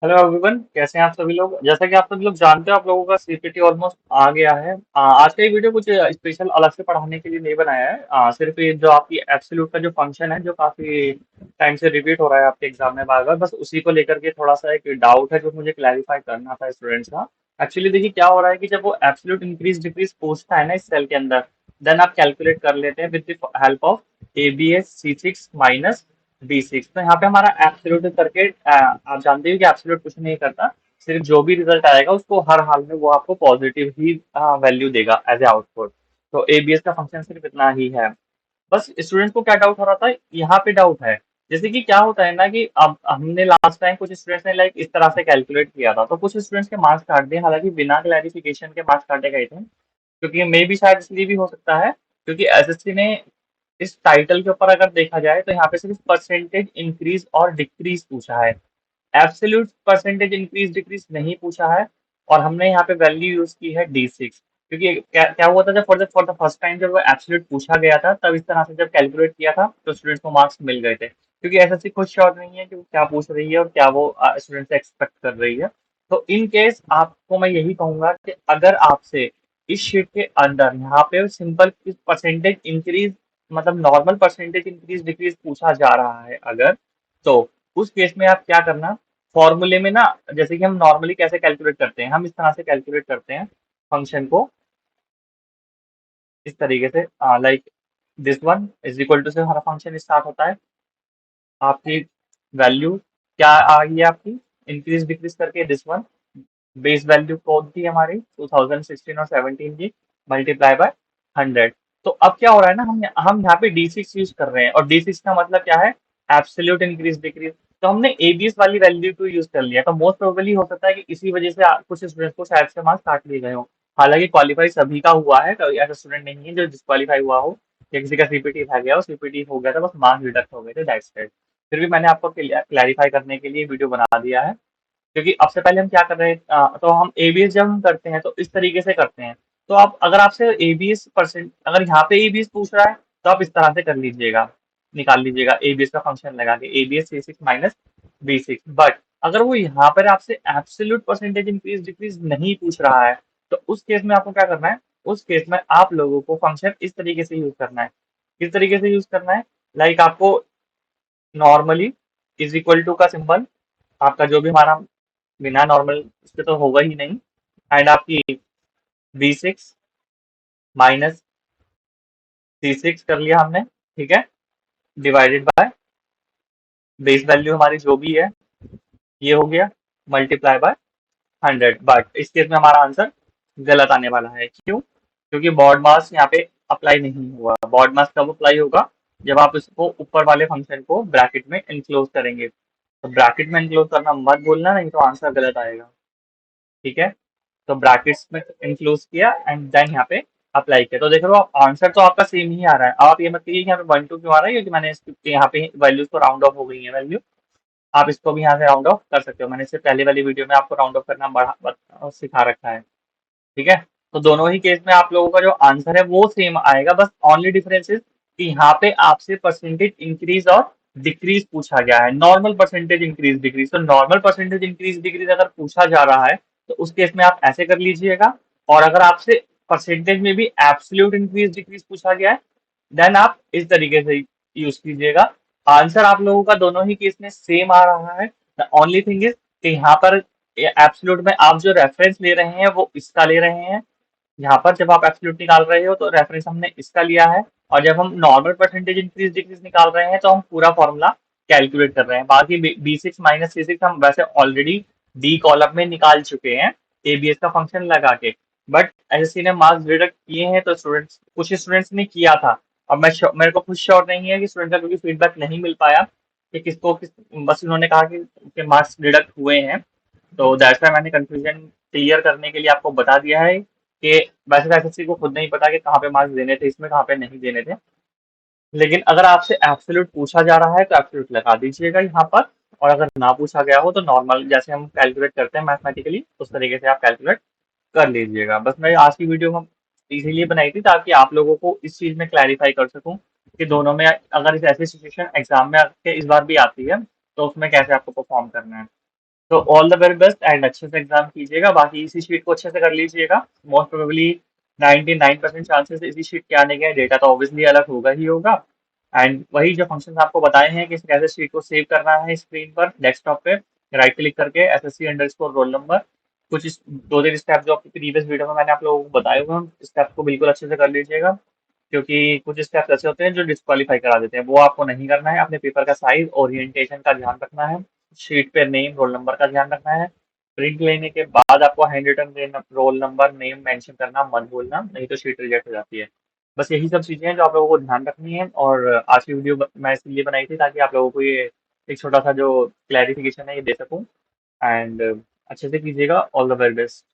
Hello everyone, कैसे हैं आप सभी लोग। जैसा कि आप सभी लोग जानते हो, आप लोगों का सीपीटी ऑलमोस्ट आ गया है। आज का ये वीडियो कुछ स्पेशल अलग से पढ़ाने के लिए नहीं बनाया है। सिर्फ ये जो आपकी एब्सोल्यूट का जो फंक्शन है, जो काफी टाइम से रिपीट हो रहा है आपके एग्जाम में बार बार, बस उसी को लेकर के थोड़ा सा एक डाउट है जो मुझे क्लैरिफाई करना था स्टूडेंट्स का। एक्चुअली देखिए क्या हो रहा है कि जब वो एब्सोल्यूट इंक्रीज डिक्रीज पूछता है ना इस सेल के अंदर, देन आप कैलकुलेट कर लेते हैं with the help of ABS C6 minus B6। तो यहाँ पे हमारा एब्सोल्यूट करके आप जानते हो कि एब्सोल्यूट कुछ नहीं करता, सिर्फ जो भी रिजल्ट आएगा उसको हर हाल में वो आपको पॉजिटिव ही वैल्यू देगा एज ए आउटपुट। तो ABS का फंक्शन सिर्फ इतना ही है। बस स्टूडेंट्स को क्या डाउट हो रहा था, यहाँ पे डाउट है। जैसे कि क्या होता है ना कि अब हमने लास्ट टाइम कुछ स्टूडेंट्स ने लाइक इस तरह से कैलकुलेट किया था, तो कुछ स्टूडेंट्स के मार्क्स काट दिए, हालांकि बिना क्लैरिफिकेशन के मार्क्स काटे गए थे। क्योंकि मे भी शायद इसलिए भी हो सकता है क्योंकि एसएससी ने इस टाइटल के ऊपर अगर देखा जाए तो यहाँ पे सिर्फ परसेंटेज इंक्रीज और डिक्रीज पूछा है, एब्सोल्यूट परसेंटेज इंक्रीज डिक्रीज नहीं पूछा है। और हमने यहाँ पे वैल्यू यूज की है D6, क्योंकि क्या हुआ था जब फॉर द फर्स्ट टाइम जब वो एब्सोल्यूट पूछा गया था, तब इस तरह से जब कैलकुलेट किया था तो स्टूडेंट्स को मार्क्स मिल गए थे, क्योंकि एसएससी खुद श्योर नहीं है कि वो क्या पूछ रही है और क्या वो स्टूडेंट से एक्सपेक्ट कर रही है। तो इन केस आपको मैं यही कहूंगा कि अगर आपसे इस शीट के अंदर यहाँ पे सिंपल परसेंटेज इंक्रीज, मतलब नॉर्मल परसेंटेज इंक्रीज डिक्रीज पूछा जा रहा है अगर, तो उस केस में आप क्या करना, फॉर्मूले में ना, जैसे कि हम नॉर्मली कैसे कैलकुलेट करते हैं, हम इस तरह से कैलकुलेट करते हैं फंक्शन को इस तरीके से, like this one is equal to से हमारा फंक्शन स्टार्ट होता है। आपकी वैल्यू क्या आ गई है आपकी, इंक्रीज डिक्रीज करके दिस वन, बेस वैल्यू कौन थी हमारी 2016 और 17 की, मल्टीप्लाई बाय 100। तो अब क्या हो रहा है ना, हम यहाँ पे D6 यूज कर रहे हैं, और D6 का मतलब क्या है, एब्सोल्यूट इंक्रीज डिक्रीज। तो हमने एबीएस वाली वैल्यू को यूज कर लिया, तो मोस्ट प्रोबेबली हो सकता है कि इसी वजह से कुछ स्टूडेंट्स को शायद से मार्क्स काट लिए गए हो। हालांकि क्वालिफाई सभी का हुआ है, कोई ऐसा स्टूडेंट नहीं है जो डिस्क्वालीफाई हुआ हो या किसी का सीपीटी रह गया हो, सीपीटी हो गया था, बस मार्क्स डिडक्ट हो गए थे, दैट्स इट। फिर भी मैंने आपको क्लैरिफाई करने के लिए वीडियो बना दिया है, क्योंकि अब से पहले हम क्या कर रहे हैं, तो हम एबीएस जब हम करते हैं तो इस तरीके से करते हैं। तो आप अगर आपसे एबीएस परसेंट, अगर यहाँ पे एबीएस पूछ रहा है तो आप इस तरह से कर लीजिएगा, निकाल लीजिएगा एबीएस का फंक्शन लगा के, ABS C6 minus B6। But अगर वो यहाँ पर आपसे एब्सोल्यूट परसेंटेज इंक्रीज डिक्रीज नहीं पूछ रहा है, तो उस केस में आपको क्या करना है, उस केस में आप लोगों को फंक्शन इस तरीके से यूज करना है। किस तरीके से यूज करना है, लाइक आपको नॉर्मली इज इक्वल टू का सिंबल, आपका जो भी हमारा बिना नॉर्मल इसके तो होगा ही नहीं, एंड आपकी B6 माइनस C6 कर लिया हमने, ठीक है, डिवाइडेड बाय बेस वैल्यू हमारी जो भी है, ये हो गया, मल्टीप्लाई बाय 100। बट इस केस में हमारा आंसर गलत आने वाला है, क्यों, क्योंकि बॉड मास यहाँ पे अप्लाई नहीं हुआ। बॉड मास कब अप्लाई होगा, जब आप इसको ऊपर वाले फंक्शन को ब्रैकेट में इनक्लोज करेंगे। तो ब्रैकेट में इनक्लोज करना मत भूलना, नहीं तो आंसर गलत आएगा, ठीक है। तो ब्रैकेट्स में इंक्लूड किया एंड देन यहाँ पे अप्लाई किया, तो देख रहे हो आंसर तो आपका सेम ही आ रहा है। अब आप ये मत कहिए कि यहाँ पे 1 2 क्यों आ रहा है, क्योंकि मैंने यहाँ पे वैल्यूज को राउंड ऑफ हो गई है वैल्यू। आप इसको भी यहाँ से राउंड ऑफ कर सकते हो, मैंने इससे पहले वाली वीडियो में आपको राउंड ऑफ करना सिखा रखा है, ठीक है। तो दोनों ही केस में आप लोगों का जो आंसर है वो सेम आएगा, बस ओनली डिफरेंस इज कि यहाँ पे आपसे परसेंटेज इंक्रीज और डिक्रीज पूछा गया है, नॉर्मल परसेंटेज इंक्रीज डिक्रीज। तो नॉर्मल परसेंटेज इंक्रीज डिक्रीज अगर पूछा जा रहा है तो उस केस में आप ऐसे कर लीजिएगा, और अगर आपसे परसेंटेज में भी एब्सोल्यूट इंक्रीज डिक्रीज पूछा गया है, देन आप इस तरीके से यूज कीजिएगा। आंसर आप लोगों का दोनों ही केस में सेम आ रहा है। द ओनली थिंग इज कि यहाँ पर एब्सोल्यूट में आप जो रेफरेंस ले रहे हैं वो इसका ले रहे हैं, यहाँ पर जब आप एब्सोल्यूट निकाल रहे हो तो रेफरेंस हमने इसका लिया है, और जब हम नॉर्मल परसेंटेज इंक्रीज डिक्रीज निकाल रहे हैं तो हम पूरा फॉर्मूला कैलकुलेट कर रहे हैं। बाकी B6 माइनस C6 हम वैसे ऑलरेडी डी कॉलम में निकाल चुके हैं एबीएस का फंक्शन लगा के। बट एसएससी ने मार्क्स डिडक्ट किए हैं, तो स्टूडेंट्स, कुछ स्टूडेंट्स ने किया था। अब मेरे को खुद श्योर नहीं है कि स्टूडेंट का, क्योंकि फीडबैक नहीं मिल पाया कि किसको किस, बस उन्होंने कहा कि मार्क्स डिडक्ट हुए हैं। तो दैट्स व्हाई मैंने कंफ्यूजन क्लियर करने के लिए आपको बता दिया है कि वैसे तो एसएससी को खुद नहीं पता कि कहाँ पे मार्क्स देने थे, इसमें कहाँ पे नहीं देने थे। लेकिन अगर आपसे एब्सोल्यूट पूछा जा रहा है तो एब्सोल्यूट लगा दीजिएगा यहाँ पर, और अगर ना पूछा गया हो तो नॉर्मल जैसे हम कैलकुलेट करते हैं मैथमेटिकली उस तरीके से आप कैलकुलेट कर लीजिएगा। बस मैं आज की वीडियो हम इसीलिए बनाई थी ताकि आप लोगों को इस चीज में क्लैरिफाई कर सकूं कि दोनों में अगर इस ऐसी सिचुएशन एग्जाम में आपके इस बार भी आती है तो उसमें कैसे आपको परफॉर्म करना है। तो all the very best and अच्छे से एग्जाम कीजिएगा। बाकी इसी शीट को अच्छे से कर लीजिएगा। मोस्ट प्रोबेबली 99% चांसेस इसी शीट के आने के हैं। डेटा तो ऑब्वियसली अलग होगा ही होगा। एंड वही जो फंक्शंस आपको बताए हैं कि कैसे शीट को सेव करना है स्क्रीन पर डेस्कटॉप पे, राइट क्लिक करके एसएससी अंडरस्कोर रोल नंबर, कुछ दो तीन स्टेप जो आपकी प्रीवियस वीडियो में मैंने आप लोगों को बताए हुए हैं, स्टेप को बिल्कुल अच्छे से कर लीजिएगा। क्योंकि कुछ स्टेप्स ऐसे होते हैं जो डिस्क्वालीफाई करा देते हैं, वो आपको नहीं करना है। अपने पेपर का साइज, ओरिएंटेशन का ध्यान रखना है, शीट पे नेम रोल नंबर का ध्यान रखना है। प्रिंट लेने के बाद आपको hand written roll number name mention करना मत भूलना, नहीं तो शीट रिजेक्ट हो जाती है। बस यही सब चीज़ें हैं जो आप लोगों को ध्यान रखनी है। और आज की वीडियो मैं इसलिए बनाई थी ताकि आप लोगों को ये एक छोटा सा जो क्लैरिफिकेशन है ये दे सकूं। एंड अच्छे से कीजिएगा। All the very best.